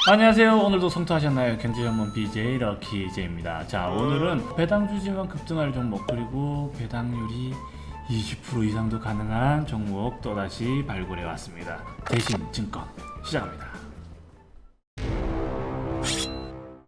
안녕하세요. 오늘도 성투하셨나요? 경제전문 BJ 럭키제입니다. 자, 오늘은 배당 주지만 급등할 종목 그리고 배당률이 20% 이상도 가능한 종목 또다시 발굴해 왔습니다. 대신증권 시작합니다.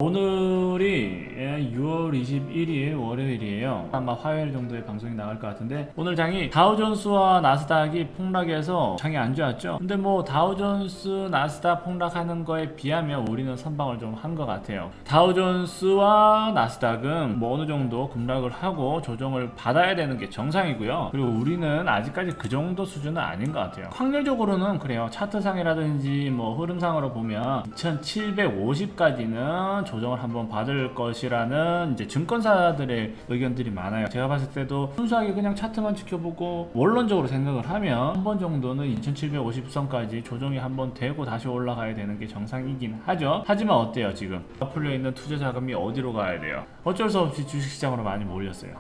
오늘이 6월 21일 월요일이에요. 아마 화요일 정도에 방송이 나갈 것 같은데 오늘 장이 다우존스와 나스닥이 폭락해서 장이 안 좋았죠. 근데 뭐 다우존스 나스닥 폭락하는 거에 비하면 우리는 선방을 좀 한 것 같아요. 다우존스와 나스닥은 뭐 어느 정도 급락을 하고 조정을 받아야 되는 게 정상이고요. 그리고 우리는 아직까지 그 정도 수준은 아닌 것 같아요. 확률적으로는 그래요. 차트상이라든지 뭐 흐름상으로 보면 2750까지는 조정을 한번 받을 것이라는 이제 증권사들의 의견들이 많아요. 제가 봤을 때도 순수하게 그냥 차트만 지켜보고 원론적으로 생각을 하면 한 번 정도는 2750선까지 조정이 한번 되고 다시 올라가야 되는 게 정상이긴 하죠. 하지만 어때요? 지금 풀려 있는 투자 자금이 어디로 가야 돼요? 어쩔 수 없이 주식시장으로 많이 몰렸어요.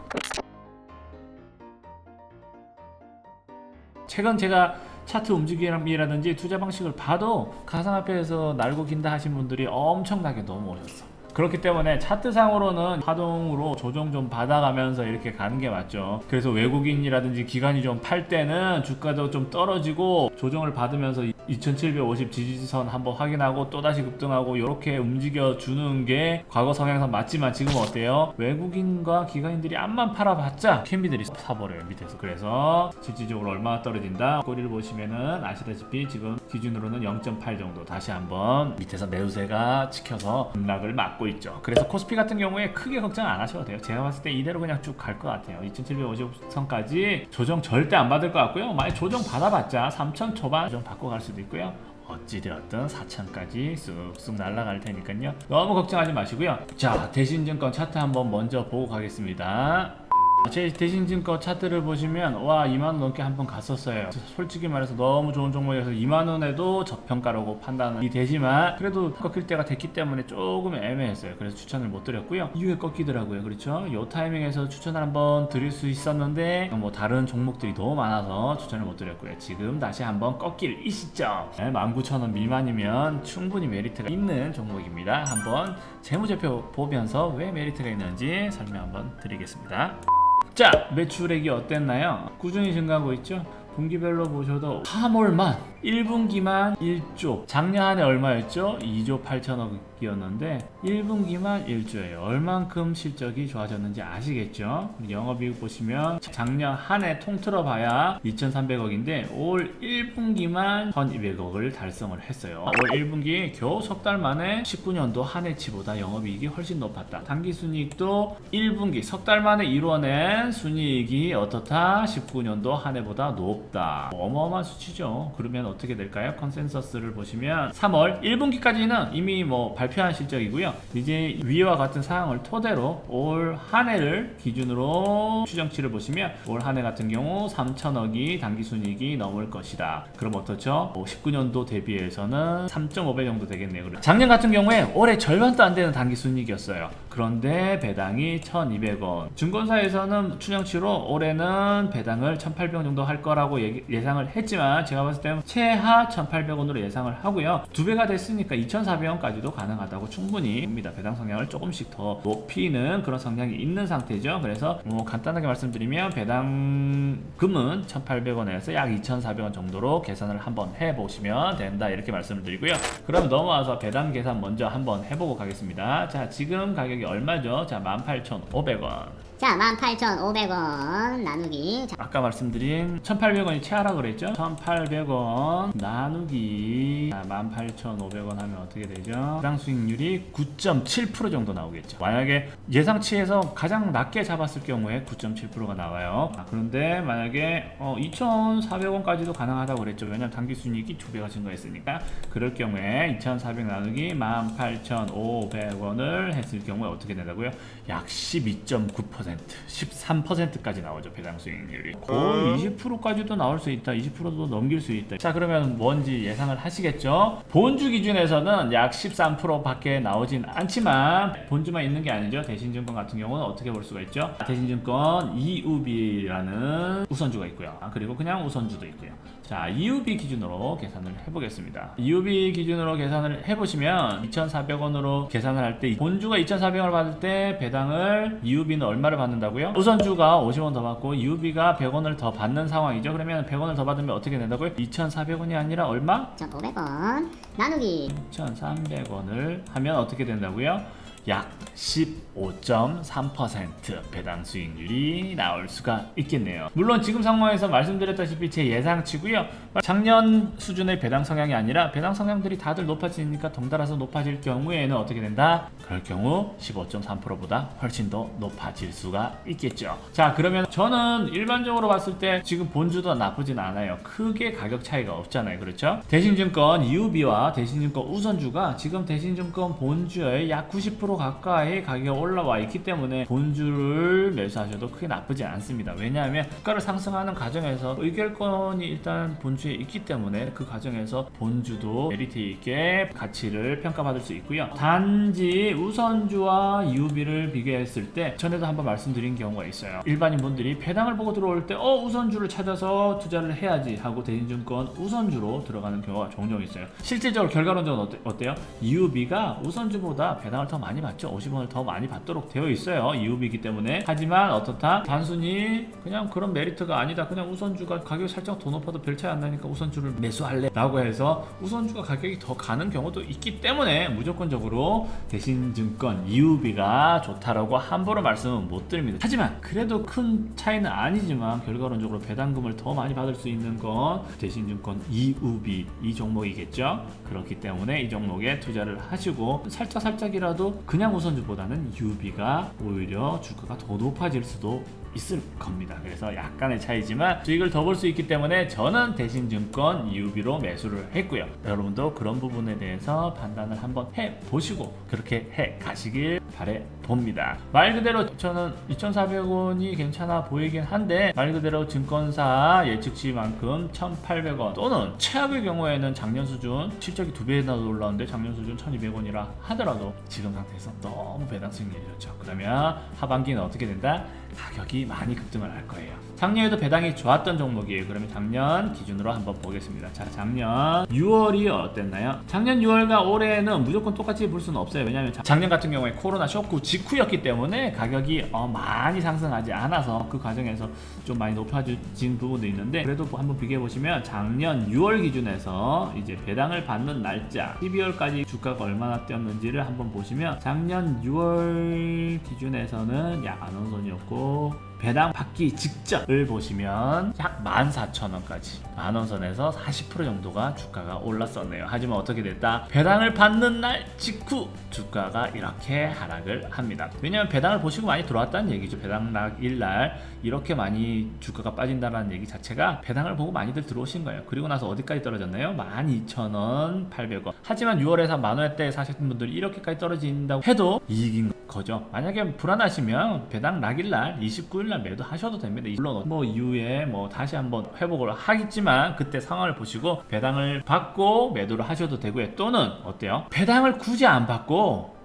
최근 제가 차트 움직임이라든지 투자 방식을 봐도 가상화폐에서 날고 긴다 하신 분들이 엄청나게 넘어오셨어. 그렇기 때문에 차트상으로는 파동으로 조정 좀 받아가면서 이렇게 가는 게 맞죠. 그래서 외국인이라든지 기관이 좀 팔 때는 주가도 좀 떨어지고 조정을 받으면서 2750 지지선 한번 확인하고 또다시 급등하고 이렇게 움직여 주는 게 과거 성향상 맞지만 지금은 어때요? 외국인과 기관인들이 암만 팔아봤자 캔비들이 사버려요 밑에서. 그래서 실질적으로 얼마나 떨어진다? 꼬리를 보시면은 아시다시피 지금 기준으로는 0.8 정도 다시 한번 밑에서 매수세가 찍혀서 급락을 막고 있죠. 그래서 코스피 같은 경우에 크게 걱정 안 하셔도 돼요. 제가 봤을 때 이대로 그냥 쭉 갈 것 같아요. 2750선까지 조정 절대 안 받을 것 같고요. 만약 조정 받아봤자 3000 초반 조정 받고 갈 수도 있고요. 어찌되었든 4000까지 쑥쑥 날아갈 테니까요. 너무 걱정하지 마시고요. 자, 대신증권 차트 한번 먼저 보고 가겠습니다. 제 대신증권 차트를 보시면 와 2만원 넘게 한번 갔었어요. 솔직히 말해서 너무 좋은 종목이어서 2만원에도 저평가라고 판단이 되지만 그래도 꺾일 때가 됐기 때문에 조금 애매했어요. 그래서 추천을 못 드렸고요. 이후에 꺾이더라고요. 그렇죠? 이 타이밍에서 추천을 한번 드릴 수 있었는데 뭐 다른 종목들이 너무 많아서 추천을 못 드렸고요. 지금 다시 한번 꺾일 이 시점 19,000원 미만이면 충분히 메리트가 있는 종목입니다. 한번 재무제표 보면서 왜 메리트가 있는지 설명 한번 드리겠습니다. 자, 매출액이 어땠나요? 꾸준히 증가하고 있죠? 분기별로 보셔도 3월만 1분기만 1조, 작년 한 해 얼마였죠? 2조 8천억이었는데 1분기만 1조예요. 얼만큼 실적이 좋아졌는지 아시겠죠? 영업이익 보시면 작년 한 해 통틀어 봐야 2,300억인데 올 1분기만 1,200억을 달성을 했어요. 올 1분기 겨우 석 달 만에 19년도 한 해치보다 영업이익이 훨씬 높았다. 당기순이익도 1분기 석 달 만에 이뤄낸 순이익이 어떻다? 19년도 한 해보다 높다. 어마어마한 수치죠. 그러면 어떻게 될까요? 컨센서스를 보시면 3월 1분기까지는 이미 뭐 발표한 실적이고요. 이제 위와 같은 사항을 토대로 올 한 해를 기준으로 추정치를 보시면 올 한 해 같은 경우 3천억이 당기순이익이 넘을 것이다. 그럼 어떻죠? 19년도 대비해서는 3.5배 정도 되겠네요. 작년 같은 경우에 올해 절반도 안 되는 당기순이익이었어요. 그런데 배당이 1,200원. 증권사에서는 추정치로 올해는 배당을 1,800원 정도 할 거라고 예상을 했지만 제가 봤을 때는 최하 1,800원으로 예상을 하고요. 2배가 됐으니까 2,400원까지도 가능하다고 충분히 봅니다. 배당 성향을 조금씩 더 높이는 그런 성향이 있는 상태죠. 그래서 뭐 간단하게 말씀드리면 배당금은 1,800원에서 약 2,400원 정도로 계산을 한번 해보시면 된다 이렇게 말씀을 드리고요. 그럼 넘어와서 배당 계산 먼저 한번 해보고 가겠습니다. 자, 지금 가격이 얼마죠? 자, 18,500원. 자, 18,500원 나누기. 자, 아까 말씀드린 1,800원이 최하라 그랬죠? 1,800원 나누기 18,500원 하면 어떻게 되죠? 배당 수익률이 9.7% 정도 나오겠죠. 만약에 예상치에서 가장 낮게 잡았을 경우에 9.7%가 나와요. 그런데 만약에 2,400원까지도 가능하다고 그랬죠. 왜냐면 당기순이익이 2배가 증가했으니까. 그럴 경우에 2,400 나누기 18,500원을 했을 경우에 어떻게 된다고요? 약 12.9% 13%까지 나오죠. 배당 수익률이 거의 20%까지도 나올 수 있다. 20%도 넘길 수 있다. 자, 그러면 뭔지 예상을 하시겠죠? 본주 기준에서는 약 13% 밖에 나오진 않지만 본주만 있는 게 아니죠. 대신증권 같은 경우는 어떻게 볼 수가 있죠? 대신증권 EUB라는 우선주가 있고요. 그리고 그냥 우선주도 있고요. 자, EUB 기준으로 계산을 해보겠습니다. EUB 기준으로 계산을 해보시면 2,400원으로 계산을 할 때 본주가 2,400원을 받을 때 배당을 EUB는 얼마를 받는다고요? 우선주가 50원 더 받고 EUB가 100원을 더 받는 상황이죠. 그러면 100원을 더 받으면 어떻게 된다고요? 2,400원이 아니라 얼마? 2,500원 나누기 2,300원을 하면 어떻게 된다고요? 약 15.3% 배당 수익률이 나올 수가 있겠네요. 물론 지금 상황에서 말씀드렸다시피 제 예상치고요. 작년 수준의 배당 성향이 아니라 배당 성향들이 다들 높아지니까 덩달아서 높아질 경우에는 어떻게 된다? 그럴 경우 15.3%보다 훨씬 더 높아질 수가 있겠죠. 자, 그러면 저는 일반적으로 봤을 때 지금 본주도 나쁘진 않아요. 크게 가격 차이가 없잖아요. 그렇죠? 대신증권 EUB와 대신증권 우선주가 지금 대신증권 본주의 약 90% 가까이 가격이 올라와 있기 때문에 본주를 매수하셔도 크게 나쁘지 않습니다. 왜냐하면 주가를 상승하는 과정에서 의결권이 일단 본주에 있기 때문에 그 과정에서 본주도 메리트 있게 가치를 평가받을 수 있고요. 단지 우선주와 EUB를 비교했을 때 전에도 한번 말씀드린 경우가 있어요. 일반인 분들이 배당을 보고 들어올 때 우선주를 찾아서 투자를 해야지 하고 대신증권 우선주로 들어가는 경우가 종종 있어요. 실질적으로 결과론적으로 어때요? EUB가 우선주보다 배당을 더 많이 받죠. 50원을 더 많이 받도록 되어 있어요. EUB이기 때문에. 하지만 어떻다? 단순히 그냥 그런 메리트가 아니다. 그냥 우선주가 가격이 살짝 더 높아도 별 차이 안 나니까 우선주를 매수할래 라고 해서 우선주가 가격이 더 가는 경우도 있기 때문에 무조건적으로 대신증권 EUB가 좋다라고 함부로 말씀은 못 드립니다. 하지만 그래도 큰 차이는 아니지만 결과론적으로 배당금을 더 많이 받을 수 있는 건 대신증권 EUB 이 종목이겠죠. 그렇기 때문에 이 종목에 투자를 하시고 살짝이라도 그냥 우선주보다는 EUB가 오히려 주가가 더 높아질 수도 있을 겁니다. 그래서 약간의 차이지만 수익을 더 볼 수 있기 때문에 저는 대신증권 EUB로 매수를 했고요. 여러분도 그런 부분에 대해서 판단을 한번 해보시고 그렇게 해 가시길 바라봅니다. 말 그대로 저는 2,400원이 괜찮아 보이긴 한데 말 그대로 증권사 예측치만큼 1,800원 또는 최악의 경우에는 작년 수준 실적이 2배나 올라오는데 작년 수준 1,200원이라 하더라도 지금 상태에서 너무 배당 수익률이 좋죠. 그러면 하반기는 어떻게 된다? 가격이 많이 급등을 할 거예요. 작년에도 배당이 좋았던 종목이에요. 그러면 작년 기준으로 한번 보겠습니다. 자, 작년 6월이 어땠나요? 작년 6월과 올해는 무조건 똑같이 볼 수는 없어요. 왜냐하면 작년 같은 경우에 코로나 쇼크 직후였기 때문에 가격이 많이 상승하지 않아서 그 과정에서 좀 많이 높아진 부분도 있는데 그래도 한번 비교해 보시면 작년 6월 기준에서 이제 배당을 받는 날짜 12월까지 주가가 얼마나 뛰었는지를 한번 보시면 작년 6월 기준에서는 약 만원선이었고 배당 받기 직전을 보시면 약 14,000원까지 만원선에서 40% 정도가 주가가 올랐었네요. 하지만 어떻게 됐다? 배당을 받는 날 직후 주가가 이렇게 하락을 합니다. 왜냐하면 배당을 보시고 많이 들어왔다는 얘기죠. 배당 낙일날 이렇게 많이 주가가 빠진다는 얘기 자체가 배당을 보고 많이들 들어오신 거예요. 그리고 나서 어디까지 떨어졌나요? 12,000원, 800원. 하지만 6월에서 만원대 사셨던 분들이 이렇게까지 떨어진다고 해도 이익인 거죠. 만약에 불안하시면 배당 낙일날 29일날 매도하셔도 됩니다. 물론 뭐 이후에 뭐 다시 한번 회복을 하겠지만 그때 상황을 보시고 배당을 받고 매도를 하셔도 되고요. 또는 어때요? 배당을 굳이 안 받고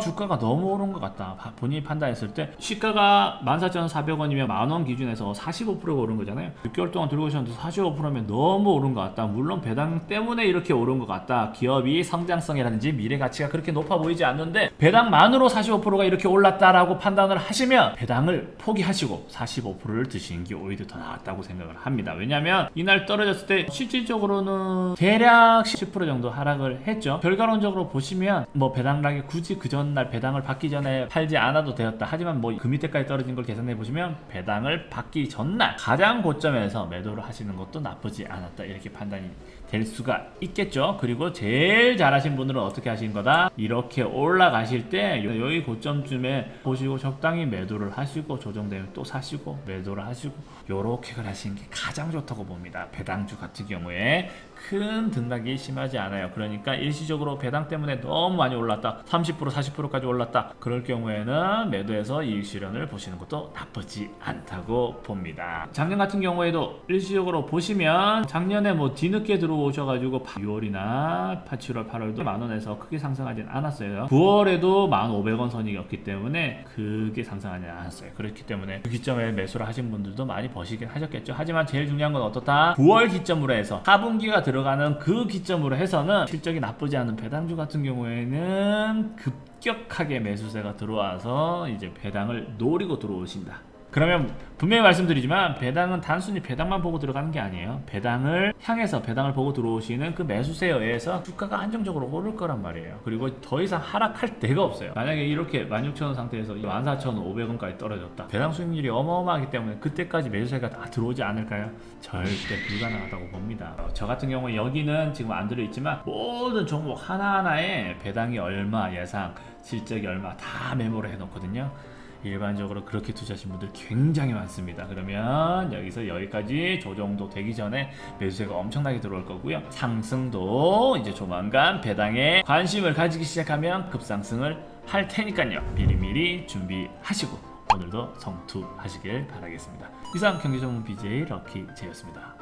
주가가 너무 오른 것 같다. 본인이 판단했을 때 시가가 14,400원이면 만원 기준에서 45%가 오른 거잖아요. 6개월 동안 들고 오셨는데 45%면 너무 오른 것 같다. 물론 배당 때문에 이렇게 오른 것 같다. 기업이 성장성이라든지 미래 가치가 그렇게 높아 보이지 않는데 배당만으로 45%가 이렇게 올랐다라고 판단을 하시면 배당을 포기하시고 45%를 드시는 게 오히려 더 나았다고 생각을 합니다. 왜냐하면 이날 떨어졌을 때 실질적으로는 대략 10% 정도 하락을 했죠. 결과론적으로 보시면 뭐 배당락이 굳이 그 전날 배당을 받기 전에 팔지 않아도 되었다. 하지만 뭐 그 밑에까지 떨어진 걸 계산해 보시면 배당을 받기 전날 가장 고점에서 매도를 하시는 것도 나쁘지 않았다. 이렇게 판단이 될 수가 있겠죠. 그리고 제일 잘하신 분들은 어떻게 하신 거다? 이렇게 올라가실 때 여기 고점쯤에 보시고 적당히 매도를 하시고 조정되면 또 사시고 매도를 하시고 요렇게 하시는 게 가장 좋다고 봅니다. 배당주 같은 경우에 큰 등락이 심하지 않아요. 그러니까 일시적으로 배당 때문에 너무 많이 올랐다, 30% 40%까지 올랐다, 그럴 경우에는 매도해서 이익 실현을 보시는 것도 나쁘지 않다고 봅니다. 작년 같은 경우에도 일시적으로 보시면 작년에 뭐 뒤늦게 들어오고 들어오셔가지고 6월이나 7월, 8월도 만원에서 크게 상승하진 않았어요. 9월에도 1,500원 선이었기 때문에 크게 상승하지 않았어요. 그렇기 때문에 그 기점에 매수를 하신 분들도 많이 버시긴 하셨겠죠. 하지만 제일 중요한 건 어떻다? 9월 기점으로 해서 4분기가 들어가는 그 기점으로 해서는 실적이 나쁘지 않은 배당주 같은 경우에는 급격하게 매수세가 들어와서 이제 배당을 노리고 들어오신다. 그러면 분명히 말씀드리지만 배당은 단순히 배당만 보고 들어가는 게 아니에요. 배당을 향해서 배당을 보고 들어오시는 그 매수세에 의해서 주가가 안정적으로 오를 거란 말이에요. 그리고 더 이상 하락할 데가 없어요. 만약에 이렇게 16,000원 상태에서 14,500원까지 떨어졌다. 배당 수익률이 어마어마하기 때문에 그때까지 매수세가 다 들어오지 않을까요? 절대 불가능하다고 봅니다. 저 같은 경우는 여기는 지금 안 들어있지만 모든 종목 하나하나에 배당이 얼마, 예상, 실적이 얼마 다 메모를 해놓거든요. 일반적으로 그렇게 투자하신 분들 굉장히 많습니다. 그러면 여기서 여기까지 조정도 되기 전에 매수세가 엄청나게 들어올 거고요. 상승도 이제 조만간 배당에 관심을 가지기 시작하면 급상승을 할 테니까요. 미리미리 준비하시고 오늘도 성투하시길 바라겠습니다. 이상 경제전문 BJ 럭키제이였습니다.